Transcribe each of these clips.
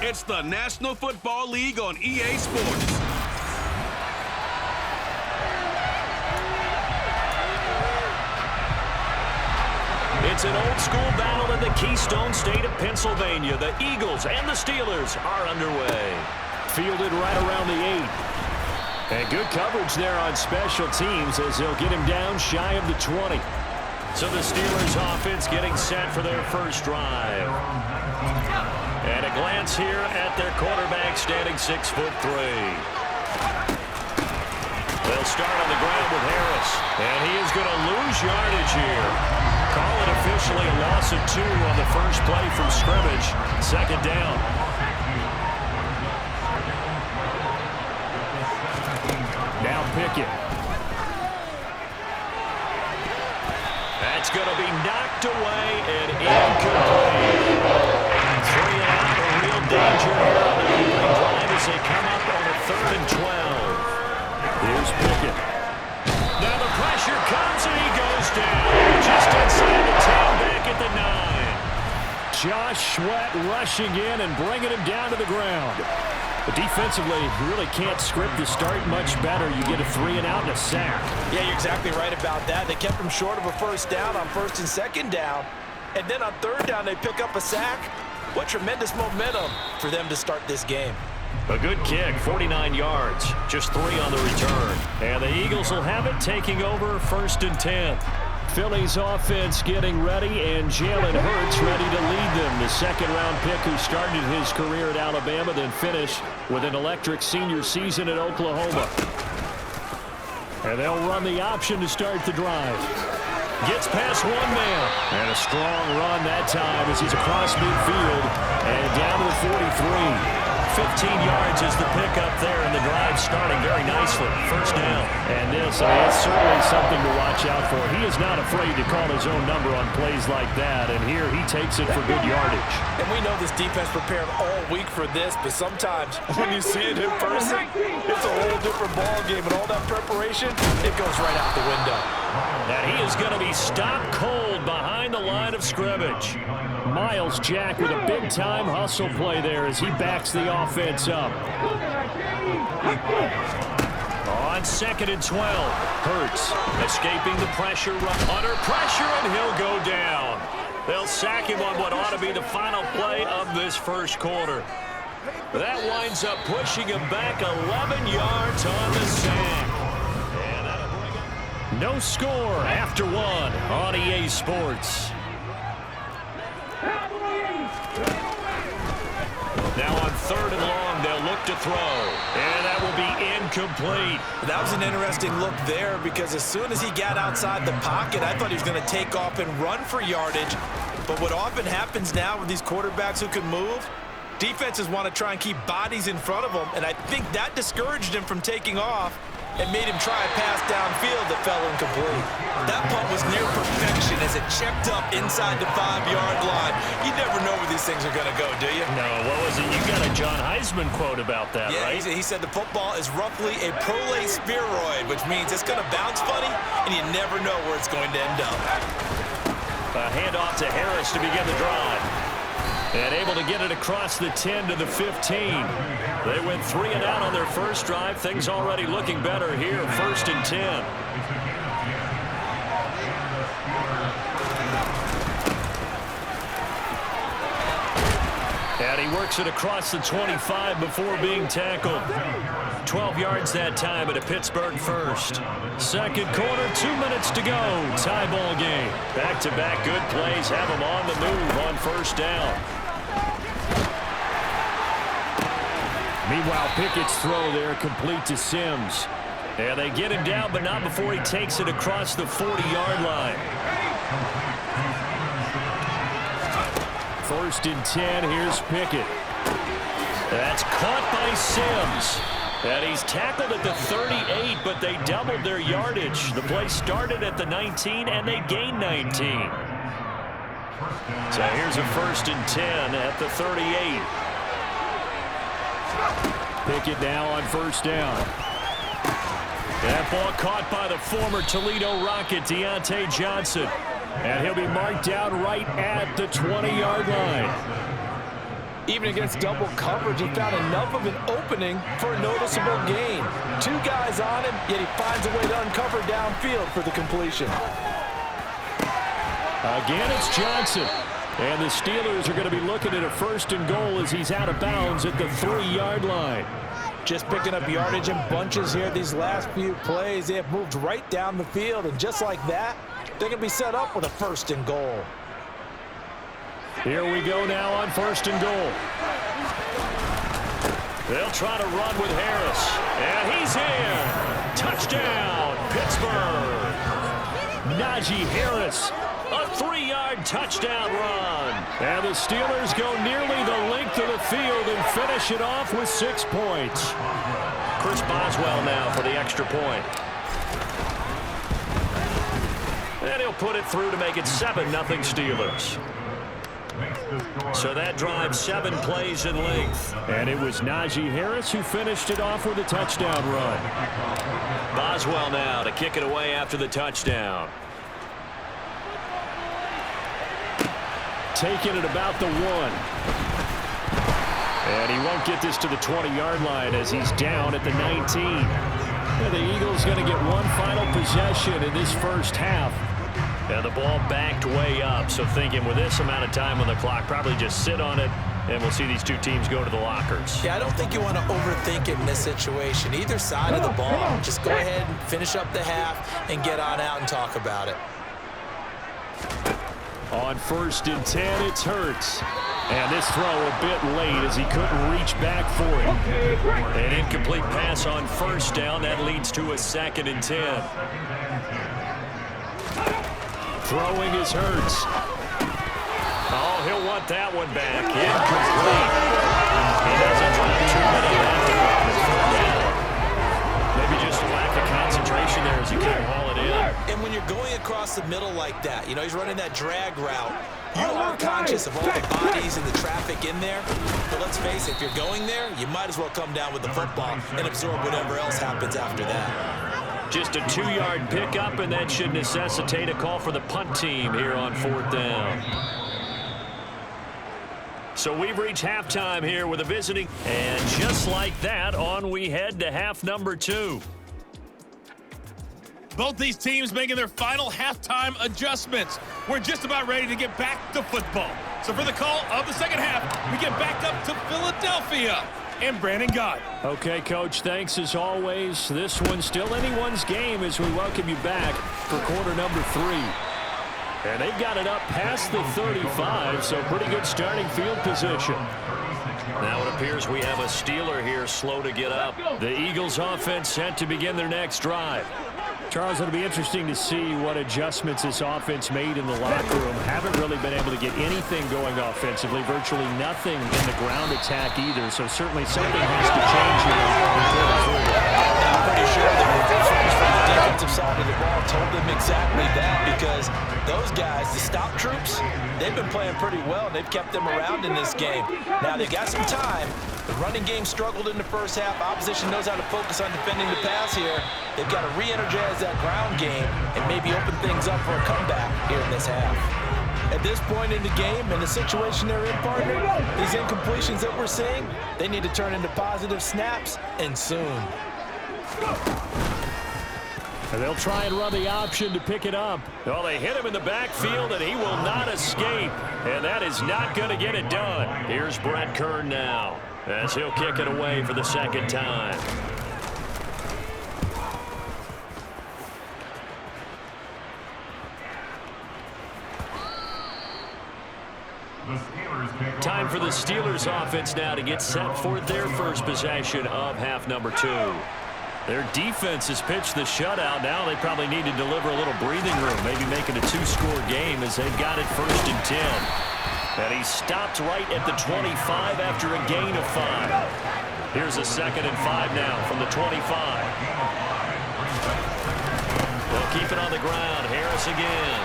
It's the National Football League on EA Sports. It's an old-school battle in the Keystone State of Pennsylvania. The Eagles and the Steelers are underway. Fielded right around the 8. And good coverage there on special teams as they'll get him down shy of the 20. So the Steelers offense getting set for their first drive. And a glance here at their quarterback standing 6'3". They'll start on the ground with Harris. And he is going to lose yardage here. Call it officially a loss of 2 on the first play from scrimmage. Second down. Now Pickett. That's going to be knocked away and incomplete. 3 and out, a real danger here on the opening drive as they come up on a 3rd and 12. Here's Pickett. Now the pressure comes and he goes down. Just inside the 10, back at the 9. Josh Sweat rushing in and bringing him down to the ground. But defensively, you really can't script the start much better. You get a 3 and out and a sack. Yeah, you're exactly right about that. They kept him short of a first down on 1st and 2nd down. And then on 3rd down, they pick up a sack. What tremendous momentum for them to start this game. A good kick, 49 yards, just 3 on the return. And the Eagles will have it, taking over 1st and 10. Philly's offense getting ready, and Jalen Hurts ready to lead them. The 2nd-round pick who started his career at Alabama, then finished with an electric senior season at Oklahoma. And they'll run the option to start the drive. Gets past 1 man. And a strong run that time as he's across midfield and down to the 43. 15 yards is the pickup there, and the drive starting very nicely. First down. And this, it's certainly something to watch out for. He is not afraid to call his own number on plays like that, and here he takes it for good yardage. And we know this defense prepared all week for this, but sometimes when you see it in person, it's a whole different ball game, and all that preparation, it goes right out the window. And he is going to be stopped cold behind the line of scrimmage. Miles Jack with a big-time hustle play there as he backs the offense up. On 2nd and 12, Hurts escaping the pressure, under pressure, and he'll go down. They'll sack him on what ought to be the final play of this first quarter. That winds up pushing him back 11 yards on the sack. No score after 1 on EA Sports. Now on 3rd and long, they'll look to throw. And that will be incomplete. That was an interesting look there because as soon as he got outside the pocket, I thought he was going to take off and run for yardage. But what often happens now with these quarterbacks who can move, defenses want to try and keep bodies in front of them. And I think that discouraged him from taking off and made him try a pass downfield that fell incomplete. That punt was near perfection as it checked up inside the 5-yard line. You never know where these things are going to go, do you? No, what was it? You got a John Heisman quote about that, yeah, right? He said the football is roughly a prolate spheroid, which means it's going to bounce funny, and you never know where it's going to end up. A handoff to Harris to begin the drive. And able to get it across the 10 to the 15. They went 3 and out on their first drive. Things already looking better here. 1st and 10. And he works it across the 25 before being tackled. 12 yards that time at a Pittsburgh first. 2nd quarter, 2 minutes to go. Tie ball game. Back-to-back good plays have them on the move on 1st down. Meanwhile, Pickett's throw there complete to Sims. And they get him down, but not before he takes it across the 40-yard line. 1st and 10, here's Pickett. That's caught by Sims. And he's tackled at the 38, but they doubled their yardage. The play started at the 19, and they gained 19. So here's a 1st and 10 at the 38. Pickett now on 1st down. That ball caught by the former Toledo Rocket, Deontay Johnson. And he'll be marked down right at the 20-yard line. Even against double coverage, he found enough of an opening for a noticeable gain. 2 guys on him, yet he finds a way to uncover downfield for the completion. Again, it's Johnson. And the Steelers are going to be looking at a 1st and goal as he's out of bounds at the 3-yard line. Just picking up yardage in bunches here these last few plays. They have moved right down the field, and just like that, they're going to be set up with a 1st and goal. Here we go now on 1st and goal. They'll try to run with Harris. And he's in. Touchdown, Pittsburgh. Najee Harris, a 3-yard touchdown run. And the Steelers go nearly the length of the field and finish it off with 6 points. Chris Boswell now for the extra point. And he'll put it through to make it 7-0 Steelers. So that drives 7 plays in length. And it was Najee Harris who finished it off with a touchdown run. Boswell now to kick it away after the touchdown. Taking it about the 1. And he won't get this to the 20-yard line as he's down at the 19. And the Eagles going to get one final possession in this first half. And the ball backed way up, so thinking with this amount of time on the clock, probably just sit on it, and we'll see these 2 teams go to the lockers. Yeah, I don't think you want to overthink it in this situation. Either side of the ball, just go ahead and finish up the half and get on out and talk about it. On 1st and 10, it's Hurts. And this throw a bit late as he couldn't reach back for it. An incomplete pass on 1st down. That leads to a 2nd and 10. Throwing is Hurts. Oh, he'll want that one back. Incomplete. He doesn't drop too many down. Maybe just a lack of concentration there as he couldn't haul it in. And when you're going across the middle like that, you know, he's running that drag route, you are conscious of all the bodies and the traffic in there. But let's face it, if you're going there, you might as well come down with the football and absorb whatever else happens after that. Just a 2-yard pickup, and that should necessitate a call for the punt team here on 4th down. So we've reached halftime here with a visiting. And just like that, on we head to half number 2. Both these teams making their final halftime adjustments. We're just about ready to get back to football. So for the call of the second half, we get back up to Philadelphia and Brandon Gott. Okay, Coach, thanks as always. This one's still anyone's game as we welcome you back for quarter number 3. And they've got it up past the 35, so pretty good starting field position. Now it appears we have a Steeler here slow to get up. The Eagles offense set to begin their next drive. Charles, it'll be interesting to see what adjustments this offense made in the locker room. Haven't really been able to get anything going offensively, virtually nothing in the ground attack either, so certainly something has to change here. I'm pretty sure that the folks from the defensive side of the ball told them exactly that, because those guys, the stop troops, they've been playing pretty well. They've kept them around in this game. Now they've got some time. The running game struggled in the first half. Opposition knows how to focus on defending the pass here. They've got to re-energize that ground game and maybe open things up for a comeback here in this half. At this point in the game and the situation they're in, partner, these incompletions that we're seeing, they need to turn into positive snaps, and soon. And they'll try and run the option to pick it up. Well, they hit him in the backfield, and he will not escape. And that is not going to get it done. Here's Brett Kern now, as he'll kick it away for the second time. Time for the Steelers offense now to get set for their first possession of half number 2. Their defense has pitched the shutout. Now they probably need to deliver a little breathing room, maybe make it a 2-score game as they've got it 1st and 10. And he stopped right at the 25 after a gain of 5. Here's a 2nd and 5 now from the 25. They'll keep it on the ground. Harris again.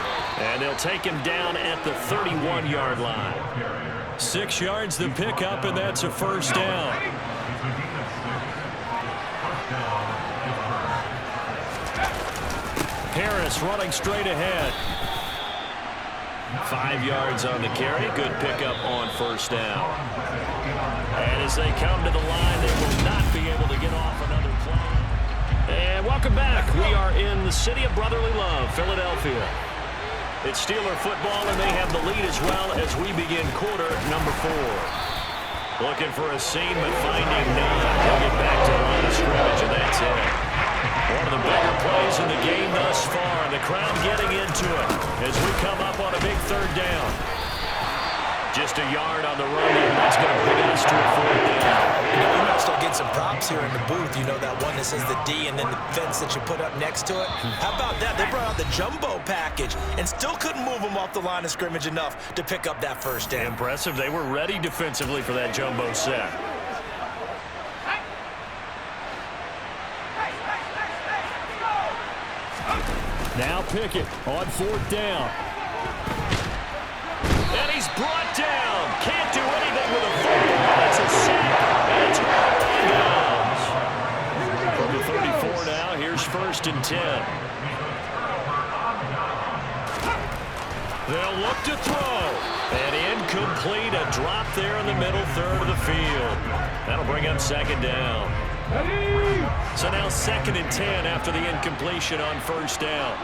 And they'll take him down at the 31-yard line. 6 yards the pickup, and that's a 1st down. Harris running straight ahead. 5 yards on the carry. Good pickup on first down. And as they come to the line, they will not be able to get off another play. And welcome back. We are in the city of brotherly love, Philadelphia. It's Steeler football, and they have the lead as well as we begin quarter number 4. Looking for a seam, but finding none. They'll get back to the line of scrimmage, and that's it. One of the bigger plays in the game thus far, and the crowd getting into it as we come up on a big third down. Just a yard on the run there. That's going to bring us to a 4th down. You know, we might start getting some props here in the booth. You know, that one that says the D and then the fence that you put up next to it. How about that? They brought out the jumbo package and still couldn't move them off the line of scrimmage enough to pick up that first down. Impressive. They were ready defensively for that jumbo set. Now Pickett on 4th down. And he's brought down. Can't do anything with a football. That's a sack. And it's out of bounds. From the 34 now, here's 1st and 10. They'll look to throw. And incomplete. A drop there in the middle third of the field. That'll bring up 2nd down. So now 2nd and 10 after the incompletion on 1st down.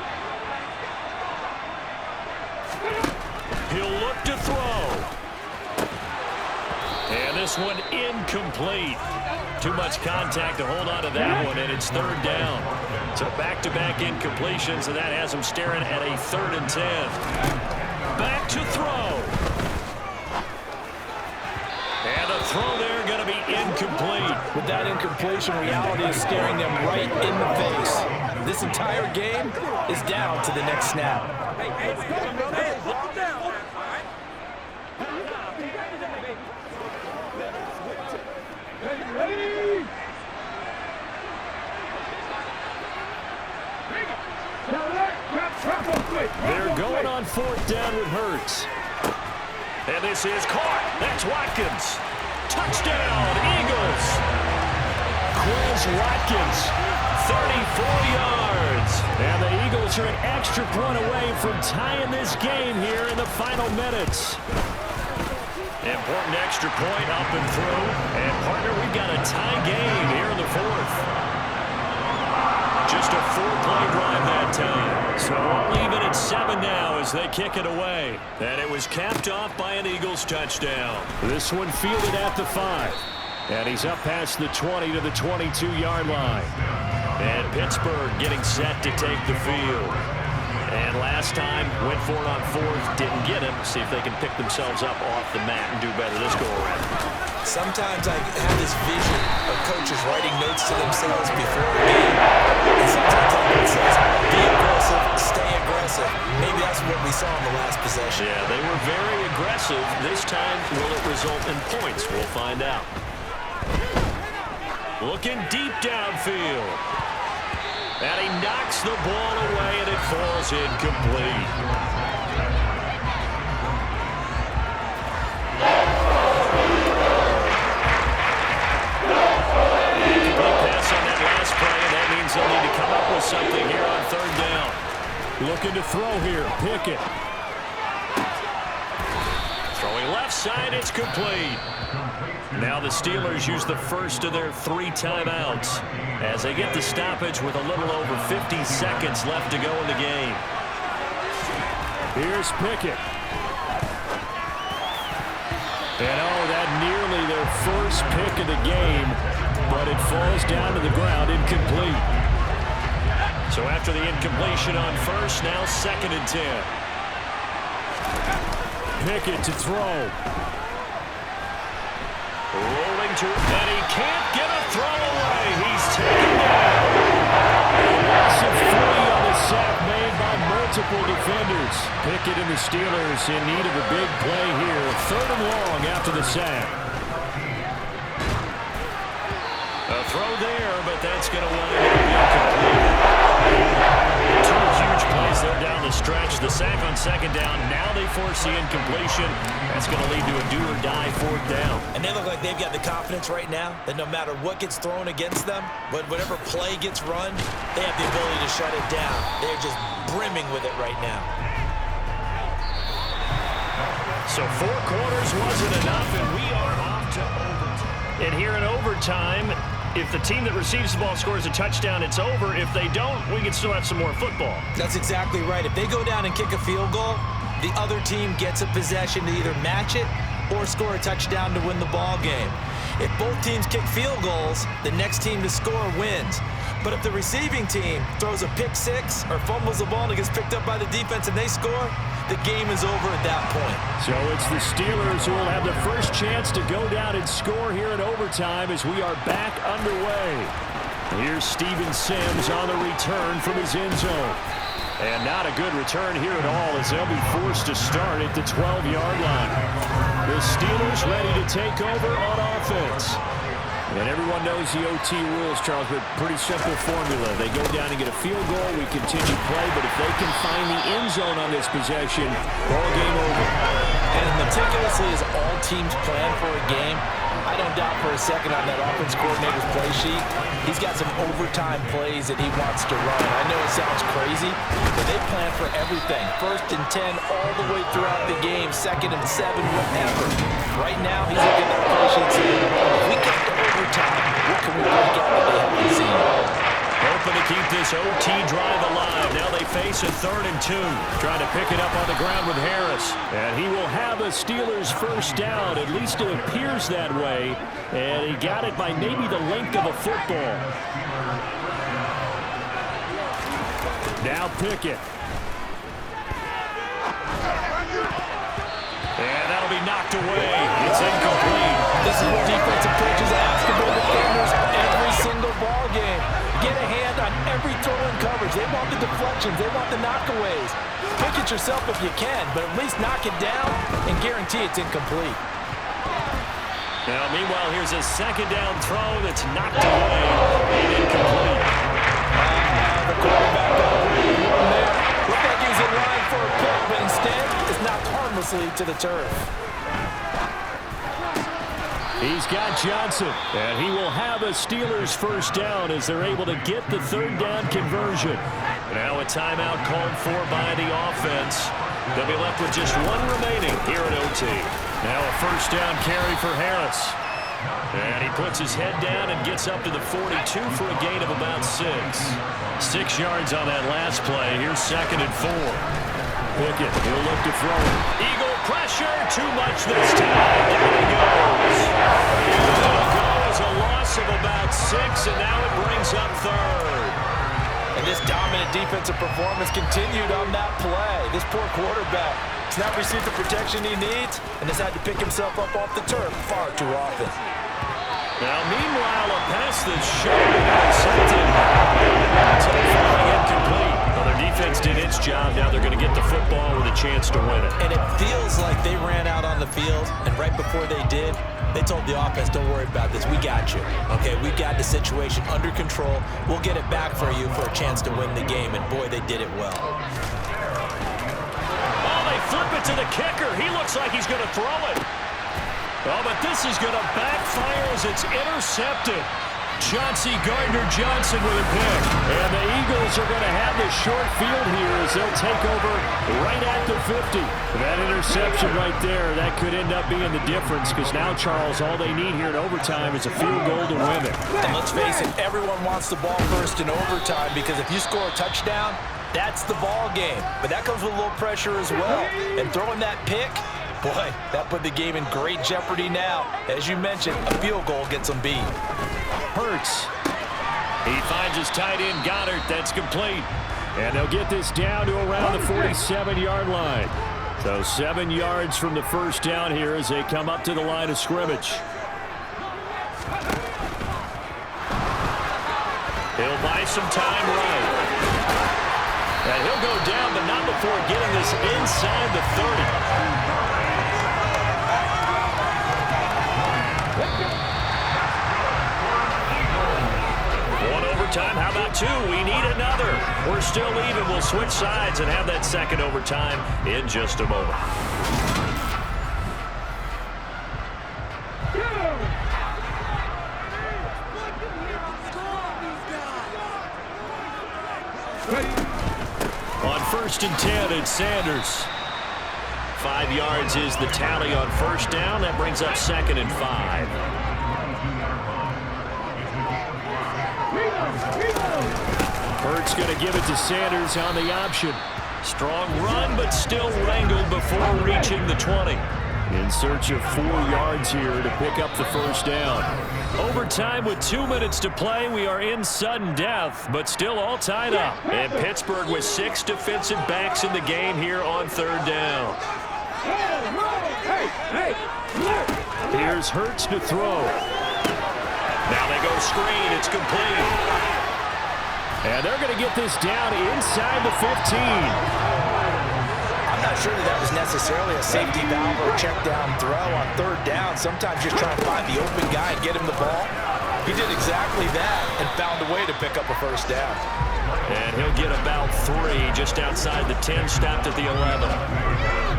He'll look to throw. And this one incomplete. Too much contact to hold on to that one, and it's 3rd down. So back-to-back incompletions, and that has him staring at a 3rd and 10. Back to throw. And the throw there going to be incomplete. With that incompletion, reality is staring them right in the face. This entire game is down to the next snap. They're going on 4th down with Hurts. And this is caught. That's Watkins. Touchdown, Eagles. Quez Watkins, 34 yards. And the Eagles are an extra point away from tying this game here in the final minutes. Important extra point up and through. And, partner, we've got a tie game here in the 4th. Just a 4-play drive that time. So all even at 7 now as they kick it away. And it was capped off by an Eagles touchdown. This one fielded at the 5. And he's up past the 20 to the 22-yard line. And Pittsburgh getting set to take the field. And last time, went for it on 4th, didn't get him. See if they can pick themselves up off the mat and do better this go-around. Sometimes I have this vision of coaches writing notes to themselves before a game. And sometimes it says, be aggressive, stay aggressive. Maybe that's what we saw in the last possession. Yeah, they were very aggressive. This time, will it result in points? We'll find out. Looking deep downfield. And he knocks the ball away, and it falls incomplete. Incomplete pass on that last play, and that means they'll need to come up with something here on 3rd down. Looking to throw here. Pickett. Throwing left side, it's complete. Now the Steelers use the first of their 3 timeouts as they get the stoppage with a little over 50 seconds left to go in the game. Here's Pickett. And that nearly their first pick of the game, but it falls down to the ground incomplete. So after the incompletion on 1st, now 2nd and 10. Pickett to throw. Rolling to, and he can't get a throw away. He's taken down. A loss of 3 on the sack made by multiple defenders. Pickett and the Steelers in need of a big play here. 3rd and long after the sack. A throw there, but that's going to wind up incomplete. 2 huge plays there down the stretch. The sack on 2nd down. Now they force the incompletion. That's going to lead to a do-or-die 4th down. And they look like they've got the confidence right now that no matter what gets thrown against them, whatever play gets run, they have the ability to shut it down. They're just brimming with it right now. So 4 quarters wasn't enough, and we are off to overtime. And here in overtime, if the team that receives the ball scores a touchdown, it's over. If they don't, we can still have some more football. That's exactly right. If they go down and kick a field goal, the other team gets a possession to either match it or score a touchdown to win the ball game. If both teams kick field goals, the next team to score wins. But if the receiving team throws a pick six or fumbles the ball and it gets picked up by the defense and they score, the game is over at that point. So it's the Steelers who will have the first chance to go down and score here in overtime as we are back underway. Here's Steven Sims on the return from his end zone. And not a good return here at all as they'll be forced to start at the 12-yard line. The Steelers ready to take over on offense. And everyone knows the OT rules, Charles, but pretty simple formula. They go down and get a field goal, we continue play, but if they can find the end zone on this possession, ball game over. And as meticulously as all teams plan for a game, I don't doubt for a second on that offense coordinator's play sheet, he's got some overtime plays that he wants to run. I know it sounds crazy, but they plan for everything. 1st and 10 all the way throughout the game, 2nd and 7, whatever. Right now, he's looking at that play sheet saying, if we get to overtime, what can we break out that they haven't seen? Hoping to keep this OT drive alive. Now they face a 3rd and 2. Trying to pick it up on the ground with Harris. And he will have a Steelers first down. At least it appears that way. And he got it by maybe the length of a football. Now Pickett. And that'll be knocked away. It's incomplete. This is what defensive coaches ask of their defenders every single ball game. Get a hand on every throw in coverage. They want the deflections. They want the knockaways. Pick it yourself if you can, but at least knock it down and guarantee it's incomplete. Now, meanwhile, here's a 2nd down throw that's knocked away and incomplete. The quarterback got a really one there. Looked like he was in line for a pick, but instead is knocked harmlessly to the turf. He's got Johnson, and he will have a Steelers first down as they're able to get the 3rd down conversion. Now a timeout called for by the offense. They'll be left with just 1 remaining here at OT. Now a first down carry for Harris. And he puts his head down and gets up to the 42 for a gain of about 6. 6 yards on that last play. Here's 2nd and 4. Pickett, he'll look to throw it. Eagle pressure, too much this time. Down he goes. It'll go as a loss of about 6, and now it brings up 3rd. And this dominant defensive performance continued on that play. This poor quarterback has not received the protection he needs and has had to pick himself up off the turf far too often. Now, meanwhile, a pass that's short intercepted. So falling incomplete. Well, their defense did its job. Now they're going to get the football with a chance to win it. And it feels like they ran out on the field, and right before they did, they told the offense, don't worry about this. We got you. Okay, we got the situation under control. We'll get it back for you for a chance to win the game, and boy, they did it well. Oh, they flip it to the kicker. He looks like he's going to throw it. Oh, but this is going to backfire as it's intercepted. Chauncey Gardner-Johnson with a pick. And the Eagles are going to have the short field here as they'll take over right at the 50. That interception right there, that could end up being the difference because now, Charles, all they need here in overtime is a field goal to win it. And let's face it, everyone wants the ball first in overtime because if you score a touchdown, that's the ball game. But that comes with a little pressure as well. And throwing that pick, boy, that put the game in great jeopardy now. As you mentioned, a field goal gets them beat. Hurts. He finds his tight end, Goddard. That's complete. And they'll get this down to around the 47-yard line. So 7 yards from the first down here as they come up to the line of scrimmage. He'll buy some time right. And he'll go down, but not before getting this inside the 30. Time. How about 2? We need another. We're still even. We'll switch sides and have that second overtime in just a moment. On 1st and 10, it's Sanders. 5 yards is the tally on first down. That brings up 2nd and 5. Hurts going to give it to Sanders on the option. Strong run, but still wrangled before reaching the 20. In search of 4 yards here to pick up the first down. Overtime with 2 minutes to play. We are in sudden death, but still all tied up. And Pittsburgh with 6 defensive backs in the game here on 3rd down. Here's Hurts to throw. Now they go screen. It's complete. And they're going to get this down inside the 15. I'm not sure that was necessarily a safety valve or a check down throw on 3rd down. Sometimes just try and find the open guy and get him the ball. He did exactly that and found a way to pick up a first down. And he'll get about 3 just outside the 10, stopped at the 11.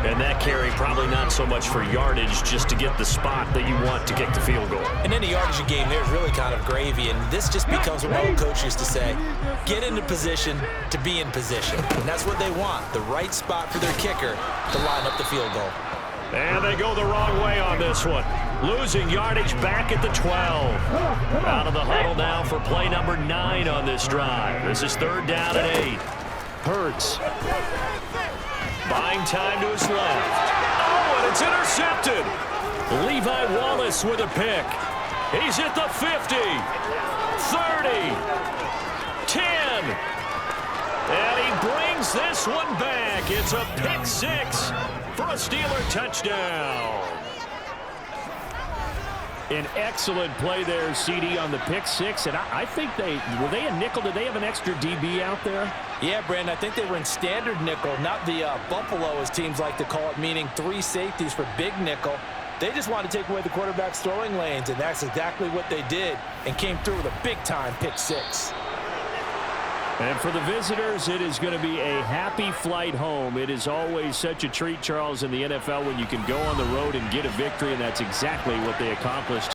And that carry probably not so much for yardage, just to get the spot that you want to kick the field goal. And any yardage game there is really kind of gravy, and this just becomes what my old coach used to say, get into position to be in position. And that's what they want, the right spot for their kicker to line up the field goal. And they go the wrong way on this one. Losing yardage back at the 12. Out of the huddle now for play number 9 on this drive. This is 3rd down and 8. Hurts. Buying time to his left. Oh, and it's intercepted. Levi Wallace with a pick. He's at the 50. 30. 10. And he brings this one back. It's a pick 6 for a Steeler touchdown. An excellent play there, CD, on the pick 6. And I think were they a nickel? Did they have an extra DB out there? Yeah, Brandon, I think they were in standard nickel, not the Buffalo, as teams like to call it, meaning 3 safeties for big nickel. They just wanted to take away the quarterback's throwing lanes, and that's exactly what they did, and came through with a big-time pick 6. And for the visitors, it is going to be a happy flight home. It is always such a treat, Charles, in the NFL when you can go on the road and get a victory, and that's exactly what they accomplished.